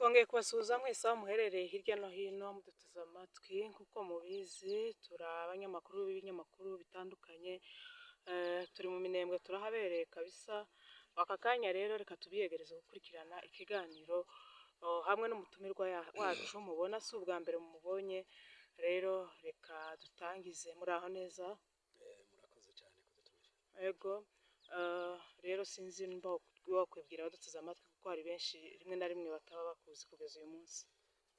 twongeye kubasuhuza mwese aho muherereye hirya no hino muduteze amatwi nk'uko mubizi turi abanyamakuru b'ibinyamakuru bitandukanye, turi mu Minembwe turahabereye kabisa. Aka kanya rero reka tubiyegereze gukurikirana ikiganiro hamwe n'umutumirwa wacu mubona si ubwa mbere mumubonye, rero reka dutangize. muri aho neza? Murakoze cyane kudutumira. Yego, rero sinzi nimba wakwibwira abaduteze amatwi kuko hari benshi rimwe na rimwe bataba bakuzi kugeza uyu munsi.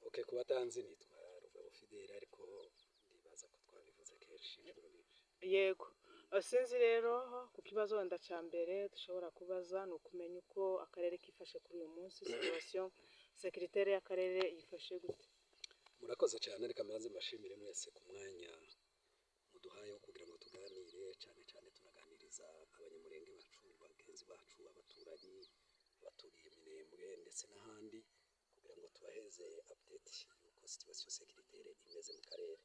Okay, kuba tanzi nitwa Rugabo Fidele, ariko ndibaza ko twabivuze kenshi inshuro nyinshi. Yego, sinzi rero ku kibazo wenda cya mbere dushobora kubaza ni ukumenya uko akarere kifashe kuri uyu munsi, situation securitaire y'akarere yifashe gute? Murakoze cyane, reka maze mbashimire mwese ku mwanya muduhaye wo kugira ngo tuganire, cyane cyane tunaganiriza abanyamurenge bacu, bagenzi bacu, abaturanyi, abaturiye Minembwe ndetse n'ahandi, kugira ngo tubaheze update y'uko situation securitaire imeze mu karere.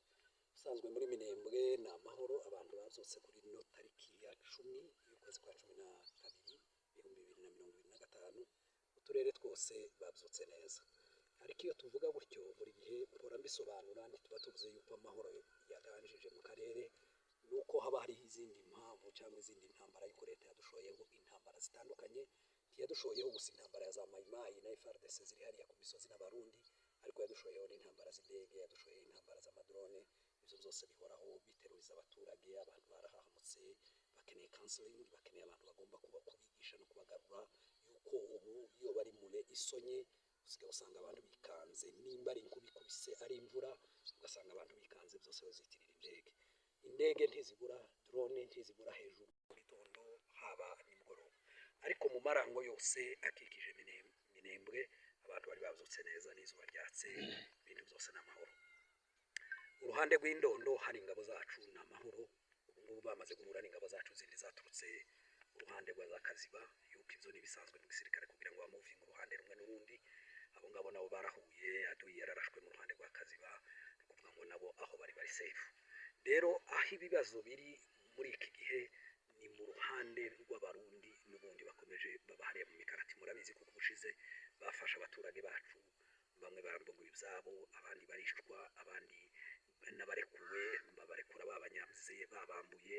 Usanzwe muri Minembwe ni amahoro, abantu bavyutse kuri no tariki ya 10 y'ukwezi kwa 12 2025, uturere twose bavyutse neza. Ariko iyo tuvuga gutyo buri gihe mpora mbisobanura, ntituba tuvuze yuko amahoro yaganjije mu karere, nuko haba hariho izindi mpamvu cyangwa izindi ntambara y'uko leta yadushoyeho intambara zitandukanye. Ntiyadushoyeho gusa intambara ya za mayimayi na FARDC ziri hariya ku misozi n'abarundi, ariko yadushoyeho n'intambara z'indege, yadushoyeho intambara z'amadrone. Ibyo byose bihoraho biteruriza abaturage. Abantu barahahamutse, bakeneye counseling, bakeneye abantu bagomba kubigisha no kubagarura yuko ubu iyo bari mure isonye usigaye usanga abantu bikanze, nimba ari inkubikubise ari imvura ugasanga abantu bikanze, byose bazitirira indege ntizibura, drone ntizibura hejuru mu gitondo haba nimugoroba. Ariko mu marango yose akikije Minembwe abantu bari bavyutse neza, n'izuba ryatse, ibintu byose n'amahoro. Uruhande rw'indondo hari ingabo zacu n'amahoro, ubu ngubu bamaze guhura n'ingabo zacu zindi zaturutse uruhande rwa za Kaziba, yuko ivyo nibisanzwe mu gisirikare kugira ngo bamuvinge uruhande rumwe n'urundi. Abo ngabo nabo barahuye, aduyi yararashwe mu ruhande rwa Kaziba, kuvuga ngo nabo aho bari safe. Rero aho ibibazo biri muri iki gihe ni mu ruhande rw'abarundi, n'ubundi bakomeje babahariye mu mikarati. Murabizi kuko ubushize bafashe abaturage bacu, bamwe barambuguye ibyabo, abandi barishwa, abandi n'abarekuwe babarekura babanyamze babambuye,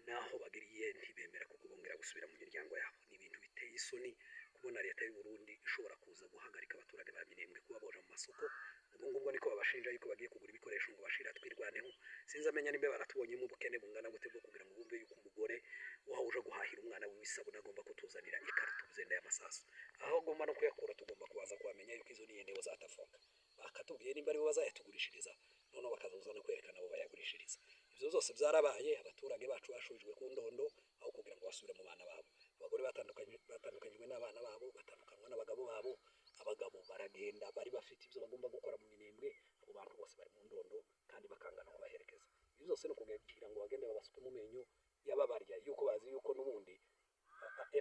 naho bagiriye ntibemera kuko bongera gusubira mu miryango yabo. Ni ibintu biteye isoni kubona leta y'u Burundi ishobora kuza guhagarika abaturage ba Minembwe kuba boja mu masoko. Ubwo ngubwo niko babashinja yuko bagiye kugura ibikoresho ngo bashira twirwaneho. Sinzi amenya nimbe baratubonyemo ubukene bungana gute bwo kugira ngo bumve yuko umugore waho uje guhahira umwana w'isabuna agomba kutuzanira ikarito zenda y'amasasu, aho agomba no kuyakura. Tugomba kubaza kubamenya yuko izo niyendewe zatafoka, bakatubwiye nimba ari bo bazayatugurishiriza, none bakazoza no kwerekana abo bayagurishiriza. Ivyo zose byarabaye, abaturage bacu bashujwe ku ndondo aho kugira ngo basubire mu bana babo. Abagore batandukanyijwe n'abana babo, batandukanywa n'abagabo babo. Abagabo baragenda bari bafite ibyo bagomba gukora mu Minembwe, abo bantu bose bari mu ndondo kandi bakangana kubaherekeza. Ibyo zose no kugira ngo bagende babasuke mu menyo yababarya, yuko bazi yuko n'ubundi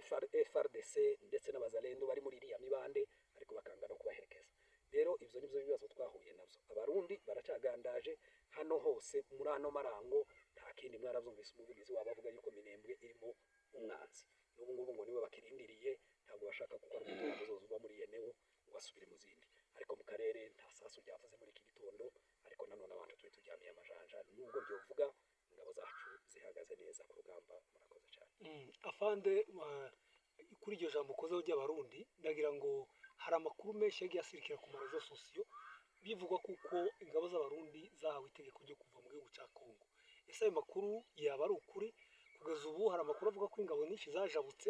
FARDC ndetse n'abazalendo bari muri iriya mibande, ariko bakangana kubaherekeza. Rero ivyo nivyo bibazo twahuye navyo. Abarundi baracagandaje hano hose muri ano marango, nta kindi mwaravyumvise umuvugizi wabo avuga yuko Minembwe irimo umwanzi. N'ubu ngubu ngo niwe bakirindiriye, ntabwo bashaka gukora umutungo zozuba muri yenewo ngo basubire mu zindi. Ariko mu karere nta sasu ryavuze muri iki gitondo, ariko nanone abantu turi turyamiye amajanja. Nubwo byovuga ingabo zacu zihagaze neza ku rugamba. Murakoze cyane. Afande, kuri iryo jambo ukozeho ry'abarundi, ndagira ngo hari amakuru menshi yagiye asirikira ku marezo sosiyo bivugwa kuko ingabo z'abarundi zahawe itegeko ryo kuva mu gihugu cya Kongo. Ese ayo makuru yaba ari ukuri? Kugeza ubu hari amakuru avuga ko ingabo nyinshi zajabutse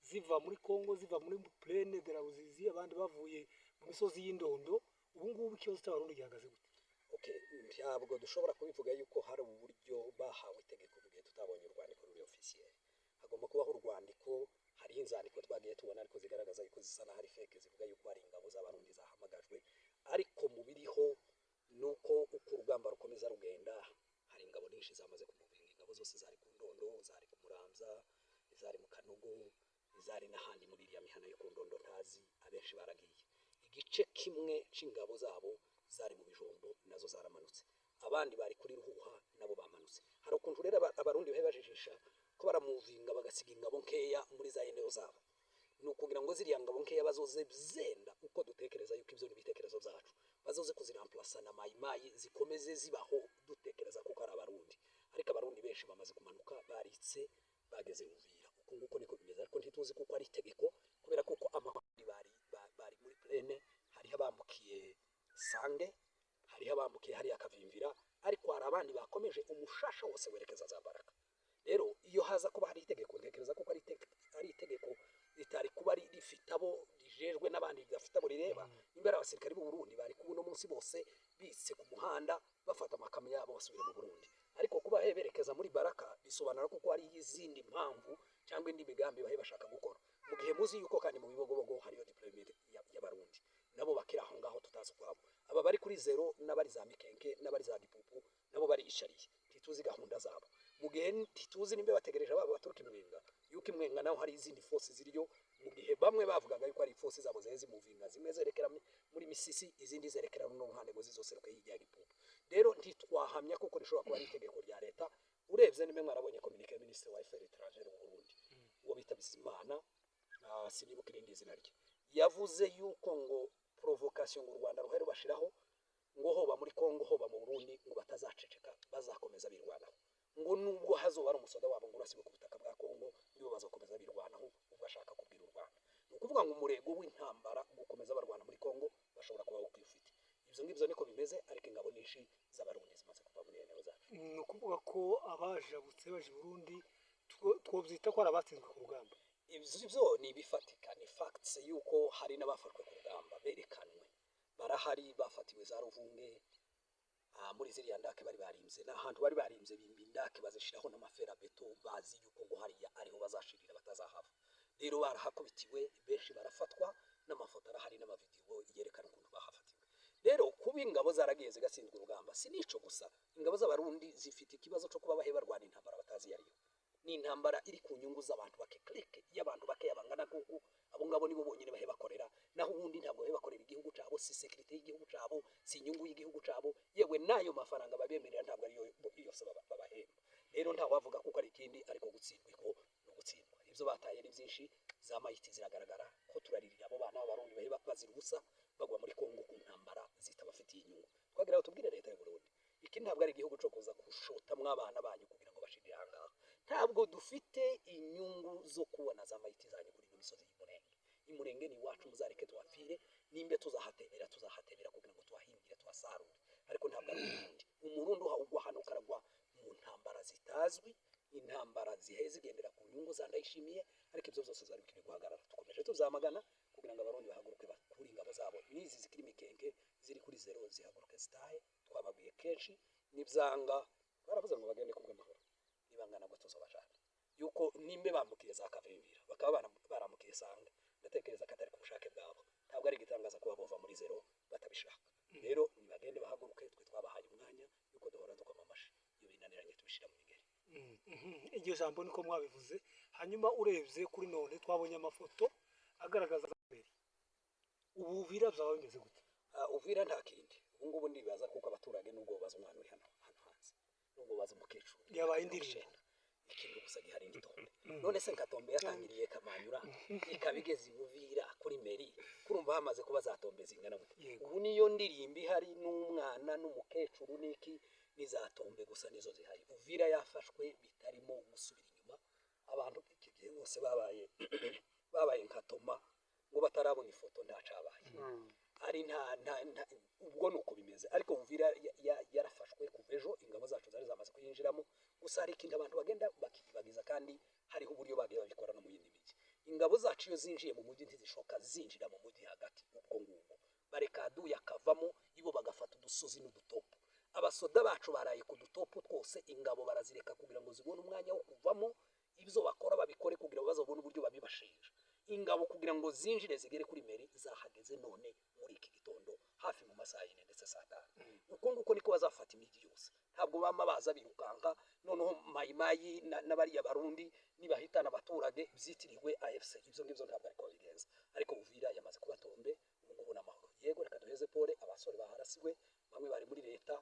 ziva muri Kongo, ziva muri Plaine de la Ruzizi, abandi bavuye mu misozi y'indondo. Ubu ngubu ikibazo cy'abarundi gihagaze gute? Okay, ntabwo dushobora kubivuga yuko hari uburyo bahawe itegeko mu gihe tutabonye urwandiko ruri officiel. Hagomba kubaho urwandiko. Hariho inzandiko twagiye tubona ariko zigaragaza yuko zisa na hari fake, zivuga yuko hari ingabo z'abarundi zahamagajwe. Ariko mu biriho nuko uko urugamba rukomeza rugenda, hari ingabo nyinshi zamaze kumuvinga. Ingabo zose zari ku ndondo, zari ku Muramza, zari mu Kanogo, zari n'ahandi muri iriya mihana yo ku ndondo ntazi, abenshi baragiye. Igice kimwe c'ingabo zabo zari mu Bijombo, nazo zaramanutse. Abandi bari kuri Ruhuha, nabo bamanutse. Hari ukuntu rero abarundi bahebajijisha ko baramuvinga bagasiga ingabo nkeya muri za eneo zabo. Nukugira ngo ziriya ngabo nkeya bazoze zenda uko dutekereza yuko ivyo mayimayi zikomeze zibaho dutekereza kuko ari abarundi, ariko abarundi benshi bamaze kumanuka baritse bageze Uvira. Uko nguko niko bimeze, ariko ntituzi kuko ari itegeko, kubera kuko amahandi bari muri plene, hariho abambukiye Sange, hariho abambukiye hariya Kavimvira, ariko hari abandi bakomeje umushasha wose werekeza za Baraka. Rero iyo haza kuba hari itegeko, ntekereza kuko ari itegeko ritari kuba rifite abo rijejwe n'abandi bafite abo rireba. Imbere abasirikari b'u Burundi bari kubuno munsi bose bitse ku muhanda bafata amakamyo yabo basubira mu Burundi, ariko kuba berekeza muri Baraka bisobanura kuko hari izindi mpamvu cyangwa indi migambi bahe bashaka gukora, mu gihe muzi yuko kandi mu bibogobogo hariyo deployment y'abarundi nabo bakira aho ngaho tutazi kwabo. Aba bari kuri zero n'abari za Mikenke n'abari za Gipupu nabo bari ishariye, ntituzi gahunda zabo, mu gihe ntituzi nimbe bategereje ababo baturuka Imwenga, yuko Imwenga naho hari izindi force ziriyo, mu gihe bamwe bavugaga yuko ari force zabo zeze muvinga, zimwe zerekera muri Misisi, izindi zerekera no ruhande ngo zizoseruka hirya ya Gipupu. Rero ntitwahamya kuko rishobora kuba ari itegeko rya leta. Urebye nimwe mwarabonye communique ministre wa affaires étrangères mu Burundi uwo bita Bizimana, sinibuka irindi zina rye, yavuze yuko ngo provocation ngo u Rwanda ruhero bashiraho ngo hoba muri Kongo hoba mu Burundi ngo batazaceceka bazakomeza birwanaho, ngo nubwo hazoba ari umusoda wabo ngo urasibe ku butaka bwa Kongo nibo bazakomeza birwanaho, ubwo ashaka kubwira u Rwanda. Ni ukuvuga ngo umurego w'intambara gukomeza barwana muri Kongo bashobora kuba ukwifite. Ibyo ngibyo niko bimeze, ariko ingabo nyinshi z'abarundi zimaze kuva muri eneo zacu. Ni ukuvuga ko abajabutse baje Burundi twobyita ko ari abatsinzwe ku rugamba. Ibyo ni ibifatika, ni facts yuko hari n'abafashwe ku rugamba berekanwe barahari, bafatiwe za Ruvunge muri ziriya ndake bari barimze n'ahantu bari barimze bimbi ndake bazishiraho n'amafera beto, bazi yuko ngo hariya ariho bazashirira batazahava. Rero barahakubitiwe benshi barafatwa, n'amafoto arahari n'amavideo yerekana ukuntu bahafatiwe. Rero kuba ingabo zaragiye zigatsinzwe urugamba si nico gusa, ingabo z'abarundi zifite ikibazo cyo kuba bahe barwana intambara batazi yariyo. Ni intambara iri ku nyungu z'abantu bake click y'abantu bake yabangana kuko abo ngabo nibo bonyine bahe bakorera, naho ubundi ntabwo bahe bakorera igihugu cabo, si security y'igihugu cabo, si inyungu y'igihugu cabo, yewe nayo mafaranga babemerera ntabwo ariyo yose babahemba. Rero nta wavuga kuko ari ikindi, ariko gutsindwa iko no gutsindwa. Ibyo bataye ni byinshi, za mayiti ziragaragara ko turaririra abo bana b'abarundi bahe bazira ubusa bagwa muri Kongo ku ntambara zitabafitiye inyungu. Twagira tubwire leta y'u Burundi, iki ntabwo ari igihugu cyo kuza kushota mw'abana banyu kugira ngo bashirire ahangaha. Ntabwo dufite inyungu zo kubona za mayiti zanyu kuri imisozi y'Imurenge. Imurenge ni wacu, muzareke tuhapfire, nimbe tuzahatebera kugira ngo tuhahingire tuhasarure, ariko ntabwo ari Burundi. Umurundi uhagwa hano karagwa mu ntambara zitazwi, intambara ziheze zigendera ku nyungu za Ndayishimiye, ariko ibyo byose zari bikwiye guhagarara. Tukomeje tuzamagana kugira ngo abarundi bahaguruke bakuri ingabo zabo, nizi zikiri Mikenke ziri kuri zero zihaguruke zitahe. Twababwiye kenshi nibyanga baravuze ngo bagende kubw'amahoro, nibangana ngo tuzobashaka yuko nimbe bambukiye za Kavimvira bakaba baramukiye Sange, ndatekereza ko atari ku bushake bwabo, ntabwo ari igitangaza kuba bova muri zero batabishaka. Rero nibagende bahaguruke, twe twabahaye umwanya yuko duhora dukoma amashi, iyo binaniranye tubishira mu bigeri. Iryo jambo niko mwabivuze. Hanyuma urebye kuri none twabonye amafoto agaragaza Uvira byaba bimeze gute? Uvira nta kindi ubu ngubu ndibaza kuko abaturage nubwo baza umwana uri hano hanze, nubwo baza umukecuru yabaye indirimbo, ikintu gusa gihari n'Itombe. None se Katombe yatangiriye Kamanyura ikabigeze Uvira kuri meri, kurumva hamaze kuba zatombe zingana gute? Ubu niyo ndirimbo ihari, n'umwana n'umukecuru n'iki nizatombe gusa nizo zihari. Uvira yafashwe bitarimo gusubira inyuma, abantu igihe bose babaye nkatoma ngo batarabona ifoto ntacabaye. Ari ubwo nuko bimeze, ariko Uvira yarafashwe kuva ejo, ingabo zacu zari zamaze kuyinjiramo. Gusa hari ikintu abantu bagenda bakibagiza, kandi hariho uburyo bagiye babikora no mu yindi migi. Ingabo zacu iyo zinjiye mu mujyi ntizishoka zinjira mu mujyi hagati, ubwo ngubwo bareka aduye akavamo, ibo bagafata udusozi n'udutopo. Abasoda bacu baraye ku dutopo twose, ingabo barazireka kugira ngo zibone umwanya wo kuvamo, ibyo bakora babikore kugira ngo bazabone uburyo babibashinja. Ingabo kugira ngo zinjire zigere kuri meri zahageze none muri iki gitondo hafi mu masaha y'ine ndetse saa tanu. Uko nguko niko bazafata imijyi yose, ntabwo bama baza birukanka. Noneho mayimayi n'abariya barundi nibahitana abaturage byitiriwe AFC, ibyo ngibyo ntabwo ariko bigenza. Ariko Uvira yamaze kuba Tombe, ubu ngubu n'amahoro. Yego reka duheze pole abasore baharasiwe, bamwe bari muri leta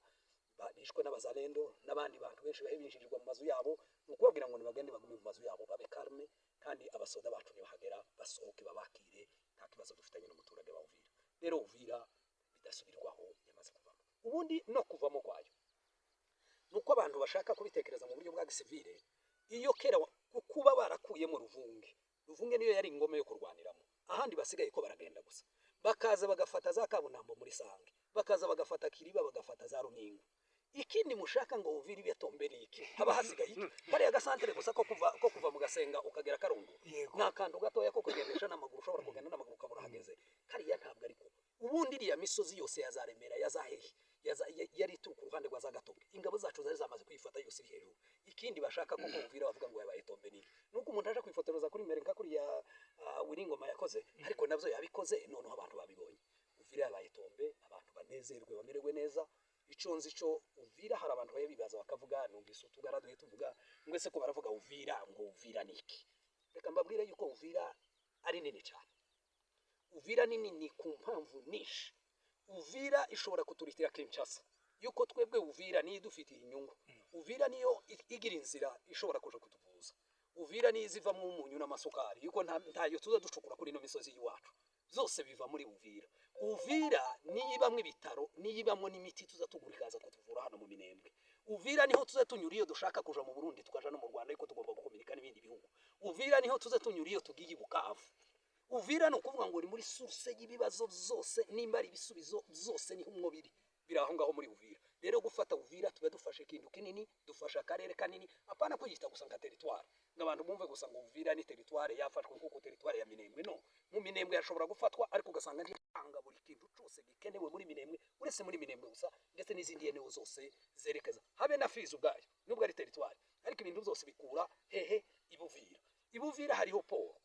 bishwe n'abazalendo, n'abandi bantu benshi bahe binjirirwa mu mazu yabo. Nukubabwira ngo nibagende bagume mu mazu yabo babe calme, kandi abasoda bacu nibahagera basohoke babakire, nta kibazo dufitanye n'umuturage wa Uvira. Rero Uvira bidasubirwaho yamaze kuvamo. ubundi no kuvamo kwayo nuko abantu bashaka kubitekereza mu buryo bwa gisivile. Iyo kera kuba barakuye mu Ruvunge niyo yari ingome yo kurwaniramo, ahandi basigaye ko baragenda gusa, bakaza bagafata za Kabunambo muri Sange, bakaza bagafata Kiriba, bagafata za Runingo. Ikindi mushaka ngo Uvira Ibitombe niki haba hasigaye iki? Kariya gasantere gusa ko kuva mu Gasenga ukagera Karungu nta kantu gatoya ko kugendesha n'amaguru, ushobora kugenda n'amaguru ukabura hageze. Kariya ntabwo ariko ubundi iriya misozi yose yazaremera yazahehe yari tuku ruhande rwa za Gatombe, ingabo zacu zari zamaze kwifata yose iri hejuru. Ikindi bashaka ko Uvira bavuga ngo yabaye Tombe niki, nuko umuntu aje kwifotoreza kuri Mereka kuri ya Wiringoma yakoze, ariko navyo yabikoze noneho abantu babibonye. Uvira yabaye Tombe, abantu banezerwe bamerewe neza. Ico nzi cyo Uvira hari abantu baye bibaza bakavuga numvise utugaraduye tuvuga ngo ese ko baravuga Uvira ngo Uvira niki. Reka mbabwire yuko Uvira ari nini cyane. Uvira nini ni ku mpamvu nishi. Uvira ishobora kuturitira Kinshasa yuko twebwe Uvira ni dufitiye inyungu. Uvira niyo igira inzira ishobora kuja kutuvuza. Uvira ni iziva mu munyu n'amasukari yuko ntayo tuza ducukura kuri no misozi yiwacu, zose biva muri Uvira. Uvira niyibamwe ibitaro, niyibamwe n'imiti tuza tugurikaza kutuvura hano mu Minembwe. Uvira niho tuza tunyura iyo dushaka kuja mu Burundi tukaja no mu Rwanda yuko tugomba gukominika n'ibindi bihugu. Uvira niho tuza tunyura iyo tugiye Bukavu. Uvira no kuvuga ngo uri muri source y'ibibazo zose, nimba ari ibisubizo zose niho umubiri biraho ngaho muri Uvira. Rero gufata Uvira tube dufashe ikintu kinini, dufasha akarere kanini, apana kuyita gusa nka territoire ngabantu bumve gusa ngo Uvira ni territoire yafashwe kuko territoire ya Minembwe. No, mu Minembwe yashobora gufatwa ariko ugasanga ntanga buri kintu cyose gikenewe muri Minembwe, uretse muri Minembwe gusa, ndetse n'izindi eneo zose zerekeza habe na Fizi ubwayo nubwo ari territoire, ariko ibintu byose bikura hehe Ibuvira. Ibuvira hariho port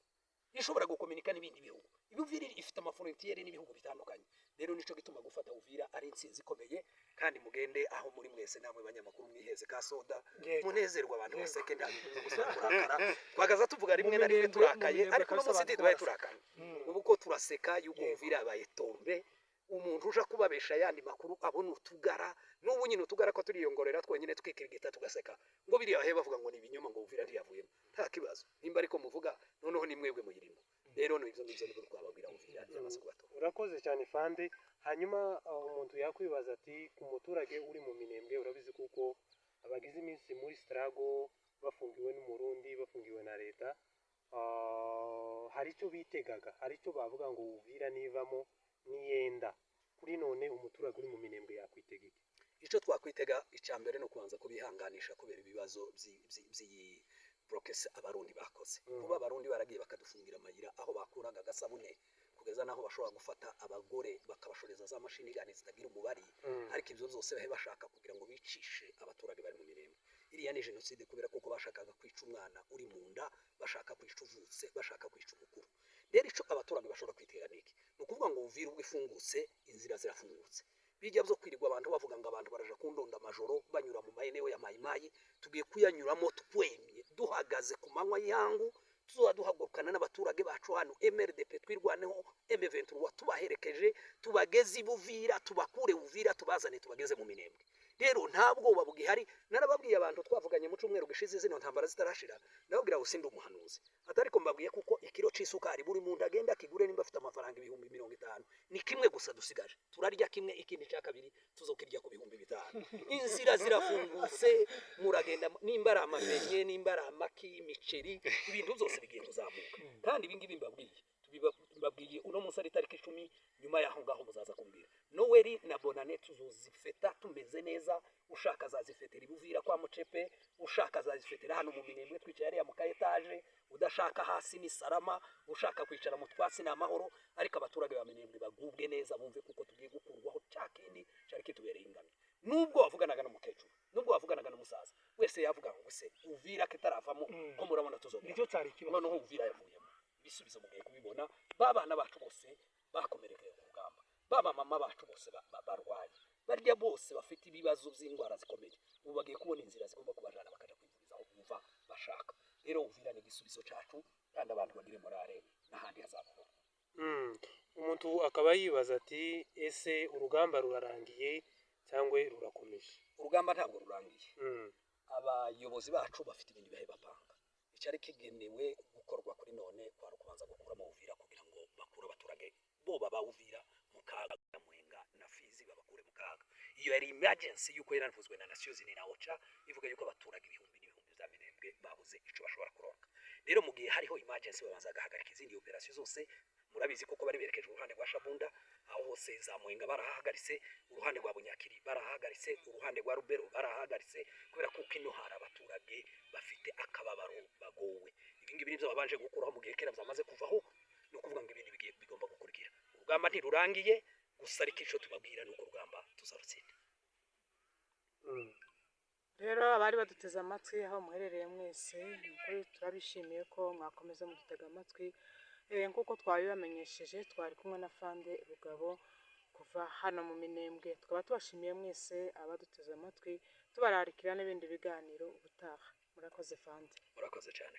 ishobora gukominika n'ibindi bihugu. Ibuvira ifite amafrontiere n'ibihugu bitandukanye. Rero nico gituma gufata Uvira ari intsinzi ikomeye, kandi mugende aho muri mwese namwe banyamakuru mwiheze ka soda munezerwa abantu baseke ndabivuze gusa kurakara twagaza tuvuga rimwe na rimwe turakaye, ariko no munsi tubaye turakana ubu ko turaseka yuko Uvira yabaye Tombe. Umuntu uja kubabesha yandi makuru abona utugara n'ubu nyine utugara ko turiyongorera twonyine twikirigita tugaseka ngo biriya bahe bavuga ngo ni ibinyoma ngo Uvira ntiyavuyemo. Nta kibazo nimba ariko muvuga noneho ni mwebwe muyirimo. Rero no ivyo nibyo twababwira Uvira yamaze kubato. Urakoze cyane Fande. Hanyuma umuntu yakwibaza ati ku muturage uri mu Minembwe, urabizi kuko abagize iminsi muri struggle bafungiwe n'umurundi, bafungiwe na leta, hari icyo bitegaga, hari icyo bavuga ngo Uvira nivamo niyenda. Kuri none umuturage uri mu Minembwe yakwitega iki? Ico twakwitega icambere no kubanza kubihanganisha kubera ibibazo by'iyi brokese abarundi bakoze. Kuba abarundi baragiye bakadufungira amayira aho bakuraga gasabune kugeza naho bashobora gufata abagore bakabashoreza za mashini gani zitagira umubari, ariko ibyo zose bahe bashaka kugira ngo bicishe abaturage bari mu Minembwe. Iriya ni genocide kubera kuko bashakaga kwica umwana uri mu nda, bashaka kwica uvutse, bashaka kwica umukuru. Rero ico abaturage bashobora kwitega niki no kuvuga ngo Uvira ubwo ifungutse inzira zirafungutse. Bijya byo kwirirwa abantu bavuga ngo abantu baraja kundonda amajoro banyura mu mayeneo ya mayimayi, tugiye kuyanyuramo twemye duhagaze ku manywa yangu, tuzoba duhagurukana n'abaturage bacu hano MRDP twirwaneho M23 tubaherekeje tubageze Ibuvira, tubakure Uvira tubazane tubageze mu Minembwe. Rero ntabwo babugihari. Narababwiye abantu twavuganye mu cyumweru gishize zino ntambara zitarashira, nababwira usinde umuhanuzi atari ko mbabwiye kuko ikiro c'isukari buri muntu agenda kigure nimba afite amafaranga 50,000 ni kimwe gusa dusigaje, turarya kimwe, ikindi cya kabiri tuzokirya ku 5,000. Inzira zirafungutse, muragenda nimba ari amamenye, nimba ari amaki, imiceri, ibintu byose bigiye kuzamuka. Kandi ibingibi mbabwiye uno munsi ari tariki 10 nyuma yaho ngaho muzaza kumbwira Noeli na Bonane tuzozifeta tumeze neza. Ushaka zazifetera Ibuvira kwa Mucepe, ushaka zazifetera hano mu Minembwe twicaye ari mu kaetaje, udashaka hasi ni salama, ushaka kwicara mu twasi na mahoro. Ariko abaturage ba Minembwe bagubwe neza, bumve kuko tugiye gukurwaho cyakindi cyari kitubereye ingami. Nubwo wavuganaga n'umukecuru, nubwo wavuganaga n'umusaza, wese yavuga ngo se Uvira kitaravamo ko murabona tuzogera nicyo cyari kibazo. noneho Uvira yavuyemo. Ibisubizo mugiye kubibona, babana bacu bose bakomerekeye ku rugamba, baba mama bacu bose barwaye, barya bose bafite ibibazo by'indwara zikomeye, ubu bagiye kubona inzira zigomba kubajana bakaja kwivuriza aho bumva bashaka. Rero Uvira ni igisubizo cyacu, kandi abantu bagire morale n'ahandi hazabaho. Umuntu akaba yibaza ati ese urugamba rurarangiye cyangwa rurakomeje? Urugamba ntabwo rurangiye. Abayobozi bacu bafite ibindi bihe bapanga. Icyari kigenewe gukorwa kuri none kwa rukubanza gukuramo Uvira kugira ngo bakure abaturage bo baba Uvira mu kaga, Mwenga na Fizi babakure mu kaga. Iyo iyo yari emergency yuko yaranavuzwe na Nations Unies na OCHA ivuga yuko abaturage ibihumbi n'ibihumbi za Minembwe babuze ico bashobora kuronka. Rero mu gihe hariho emergency babanza gahagarika izindi operation zose, murabizi koko bari berekeje uruhande rwa Shabunda, aho hose za Mwenga barahagaritse, uruhande rwa Bunyakiri barahagaritse, uruhande rwa Rubero barahagaritse, kubera kuko ino hari abaturage bafite akababaro bagowe. Ibingibi nivyo babanje gukuraho mu gihe kera byamaze kuvaho, no kuvuga ngo ibindi bigomba gukurikira. Urugamba ntirurangiye, gusa ariko ico tubabwira nuko urugamba tuzarutsinda. Rero abari baduteze amatwi aho muherereye mwese, nukuri turabishimiye ko mwakomeza mudutega amatwi. Nkuko twabibamenyesheje, twari kumwe na Fande Rugabo kuva hano mu Minembwe. Tukaba tubashimiye mwese abaduteze amatwi, tubararikira n'ibindi biganiro ubutaha. Murakoze Fande. Murakoze cyane.